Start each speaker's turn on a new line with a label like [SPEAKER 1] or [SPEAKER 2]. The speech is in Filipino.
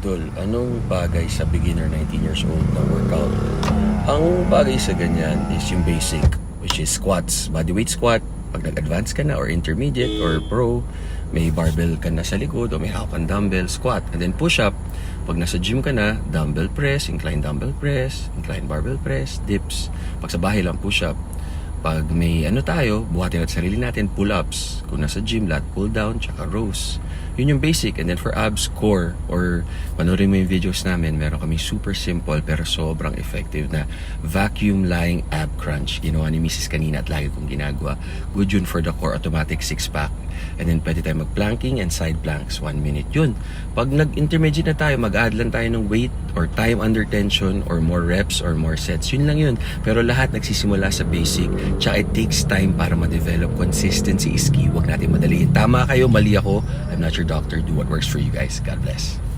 [SPEAKER 1] Idol, anong bagay sa beginner 19 years old na workout? Ang bagay sa ganyan is yung basic, which is squats, bodyweight squat. Pag nag-advance ka na or intermediate or pro, may barbell ka na sa likod o may hawak kang dumbbell, squat. And then push-up, pag nasa gym ka na, dumbbell press, incline dumbbell press, incline barbell press, dips. Pag sa bahay lang, push-up. Pag may tayo, buhatin natin sarili natin, pull-ups. Kung nasa gym, lat pull-down, tsaka rows. Yun yung basic. And then for abs, core, or panoorin mo yung videos namin, meron kami super simple pero sobrang effective na vacuum lying ab crunch. Ginawa ni Mrs. kanina at lagi kong ginagawa. Good yun for the core, automatic 6-pack. And then pwede tayo mag-planking and side planks, 1 minute yun. Pag nag-intermediate na tayo, mag-add lang tayo ng weight or time under tension or more reps or more sets. Yun lang yun. Pero lahat nagsisimula sa basic. Tsaka it takes time para ma-develop. Consistency is key. Huwag natin madaliin. Tama kayo, mali ako. I'm not your doctor. Do what works for you guys. God bless.